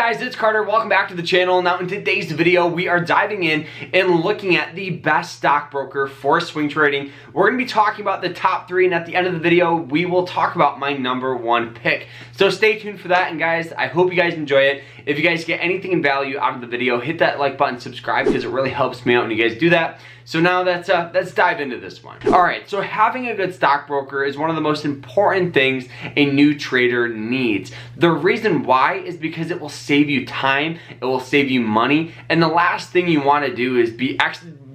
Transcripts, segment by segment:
guys, it's Carter. Welcome back to the channel. Now in today's video, we are diving in and looking at the best stockbroker for swing trading. We're going to be talking about the top 3, and at the end of the video, we will talk about my #1 pick. So stay tuned for that, and guys, I hope you guys enjoy it. If you guys get anything in value out of the video, hit that like button, subscribe, because it really helps me out when you guys do that. So now let's dive into this one. All right, so having a good stockbroker is one of the most important things a new trader needs. The reason why is because it will save you time, it will save you money, and the last thing you want to do is be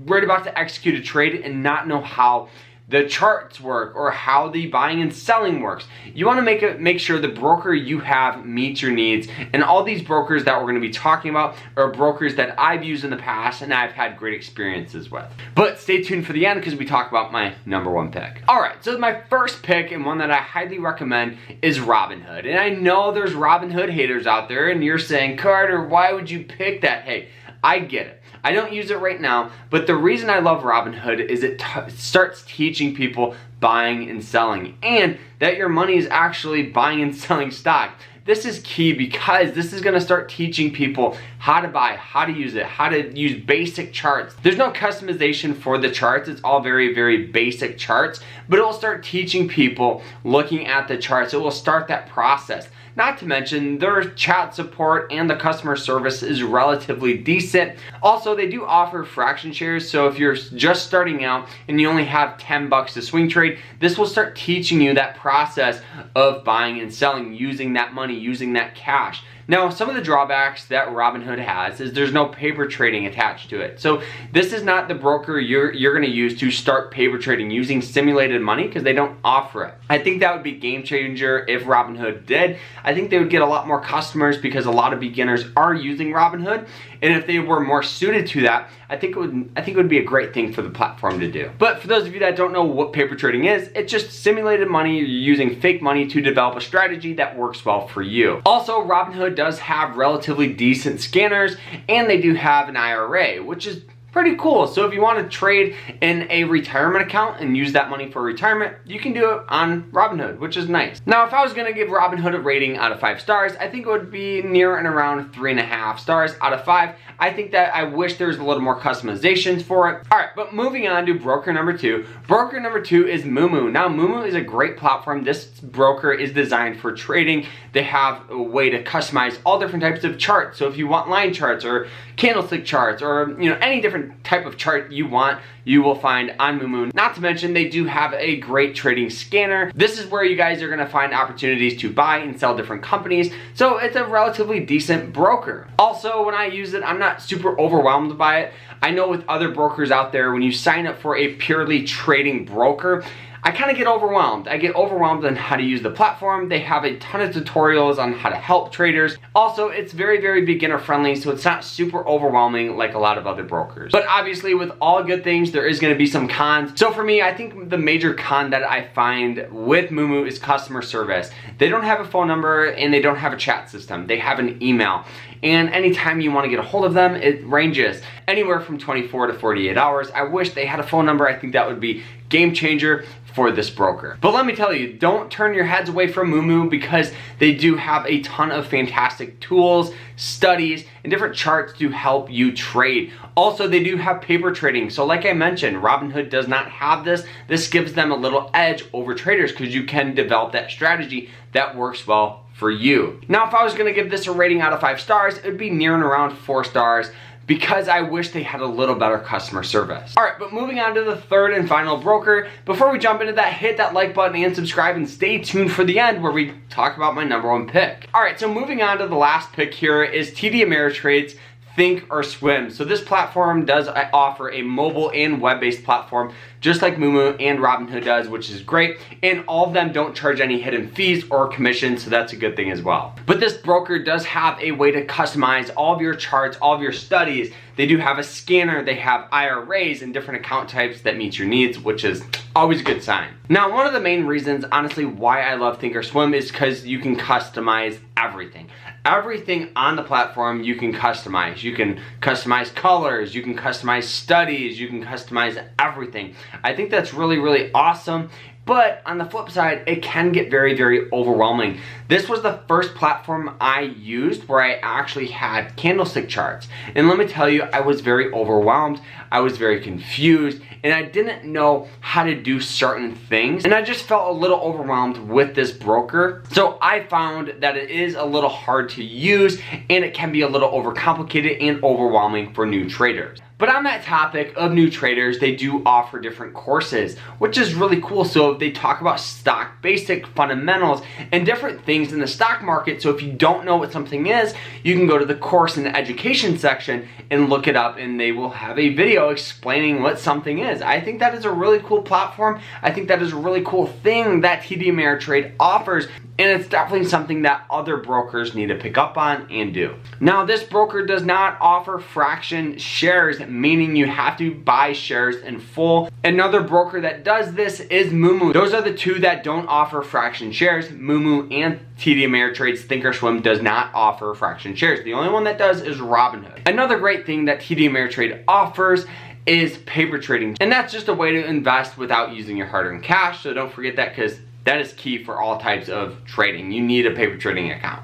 worried about to execute a trade and not know how the charts work or how the buying and selling works. You want to make sure the broker you have meets your needs, and all these brokers that we're going to be talking about are brokers that I've used in the past and I've had great experiences with. But stay tuned for the end because we talk about my #1 pick. Alright, so my first pick, and one that I highly recommend, is Robinhood. And I know there's Robinhood haters out there and you're saying, Carter, why would you pick that? Hey, I get it. I don't use it right now, but the reason I love Robinhood is it starts teaching people buying and selling, and that your money is actually buying and selling stock. This is key because this is going to start teaching people how to buy, how to use it, how to use basic charts. There's no customization for the charts. It's all very, very basic charts, but it will start teaching people looking at the charts. It will start that process. Not to mention their chat support and the customer service is relatively decent. Also, they do offer fraction shares, so if you're just starting out and you only have 10 bucks to swing trade, this will start teaching you that process of buying and selling, using that money, using that cash. Now, some of the drawbacks that Robinhood has is there's no paper trading attached to it. So this is not the broker you're going to use to start paper trading using simulated money, because they don't offer it. I think that would be a game changer if Robinhood did. I think they would get a lot more customers because a lot of beginners are using Robinhood, and if they were more suited to that, I think it would be a great thing for the platform to do. But for those of you that don't know what paper trading is, it's just simulated money. You're using fake money to develop a strategy that works well for you. Also, Robinhood does have relatively decent scanners, and they do have an IRA, which is pretty cool. So if you want to trade in a retirement account and use that money for retirement, you can do it on Robinhood, which is nice. Now, if I was going to give Robinhood a rating out of 5 stars, I think it would be near and around 3.5 stars out of 5. I think that I wish there was a little more customizations for it. All right, but moving on to broker number 2. Broker number 2 is Moomoo. Now, Moomoo is a great platform. This broker is designed for trading. They have a way to customize all different types of charts. So if you want line charts or candlestick charts, or any different type of chart you want, you will find on Moomoo. Not to mention, they do have a great trading scanner. This is where you guys are going to find opportunities to buy and sell different companies. So it's a relatively decent broker. Also, when I use it, I'm not super overwhelmed by it. I know with other brokers out there, when you sign up for a purely trading broker, I kind of get overwhelmed. I get overwhelmed on how to use the platform. They have a ton of tutorials on how to help traders. Also, it's very, very beginner friendly, so it's not super overwhelming like a lot of other brokers. But obviously, with all good things, there is going to be some cons. So for me, I think the major con that I find with Moomoo is customer service. They don't have a phone number and they don't have a chat system. They have an email. And anytime you want to get a hold of them, it ranges anywhere from 24 to 48 hours. I wish they had a phone number. I think that would be game changer for this broker. But let me tell you, don't turn your heads away from Moomoo, because they do have a ton of fantastic tools, studies, and different charts to help you trade. Also, they do have paper trading. So like I mentioned, Robinhood does not have this. This gives them a little edge over traders because you can develop that strategy that works well for you. Now, if I was going to give this a rating out of 5 stars, it would be near and around 4 stars, because I wish they had a little better customer service. All right, but moving on to the third and final broker. Before we jump into that, hit that like button and subscribe, and stay tuned for the end where we talk about my #1 pick. All right, so moving on to the last pick here is TD Ameritrade's Thinkorswim. So this platform does offer a mobile and web-based platform, just like Moomoo and Robinhood does, which is great. And all of them don't charge any hidden fees or commissions, so that's a good thing as well. But this broker does have a way to customize all of your charts, all of your studies. They do have a scanner, they have IRAs and different account types that meet your needs, which is always a good sign. Now, one of the main reasons, honestly, why I love Thinkorswim is because you can customize everything. Everything on the platform you can customize. You can customize colors, you can customize studies, you can customize everything. I think that's really, really awesome. But on the flip side, it can get very, very overwhelming. This was the first platform I used where I actually had candlestick charts. And let me tell you, I was very overwhelmed. I was very confused, and I didn't know how to do certain things. And I just felt a little overwhelmed with this broker. So I found that it is a little hard to use, and it can be a little overcomplicated and overwhelming for new traders. But on that topic of new traders, they do offer different courses, which is really cool. So they talk about stock basic fundamentals and different things in the stock market. So if you don't know what something is, you can go to the course and the education section and look it up, and they will have a video explaining what something is. I think that is a really cool platform. I think that is a really cool thing that TD Ameritrade offers. And it's definitely something that other brokers need to pick up on and do. Now, this broker does not offer fraction shares, meaning you have to buy shares in full. Another broker that does this is Moomoo. Those are the two that don't offer fraction shares. Moomoo and TD Ameritrade's Thinkorswim does not offer fraction shares. The only one that does is Robinhood. Another great thing that TD Ameritrade offers is paper trading. And that's just a way to invest without using your hard-earned cash. So don't forget that, because that is key for all types of trading. You need a paper trading account.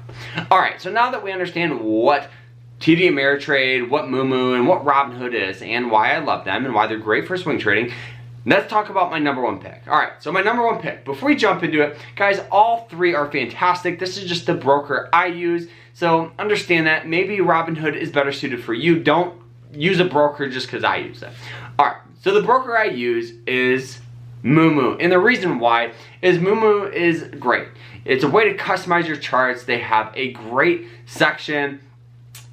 All right, so now that we understand what TD Ameritrade, what Moomoo, and what Robinhood is, and why I love them, and why they're great for swing trading, let's talk about my number one pick. All right, so my number one pick, before we jump into it, guys, all three are fantastic. This is just the broker I use, so understand that. Maybe Robinhood is better suited for you. Don't use a broker just because I use it. All right, so the broker I use is Moomoo, and the reason why is Moomoo is great. It's a way to customize your charts. They have a great section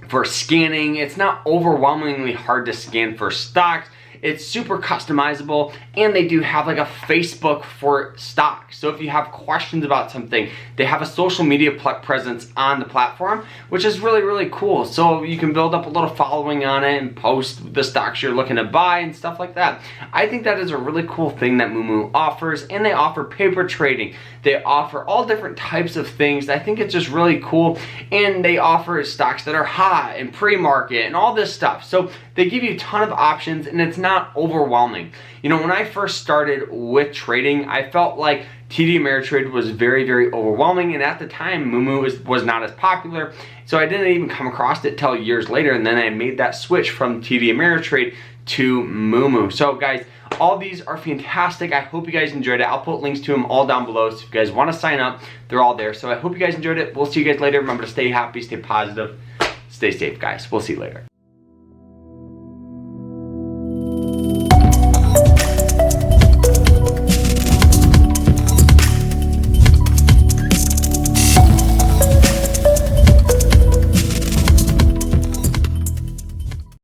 for scanning. It's not overwhelmingly hard to scan for stocks. It's super customizable, and they do have like a Facebook for stocks. So if you have questions about something, they have a social media presence on the platform, which is really, really cool. So you can build up a little following on it and post the stocks you're looking to buy and stuff like that. I think that is a really cool thing that Moomoo offers, and they offer paper trading. They offer all different types of things. I think it's just really cool, and they offer stocks that are hot and pre-market and all this stuff. So they give you a ton of options, and it's not overwhelming. You know, when I first started with trading, I felt like TD Ameritrade was very, very overwhelming, and at the time, Moomoo was not as popular, so I didn't even come across it till years later, and then I made that switch from TD Ameritrade to Moomoo. So guys, all these are fantastic. I hope you guys enjoyed it. I'll put links to them all down below, so if you guys want to sign up, they're all there. So I hope you guys enjoyed it. We'll see you guys later. Remember to stay happy, stay positive, stay safe, guys. We'll see you later.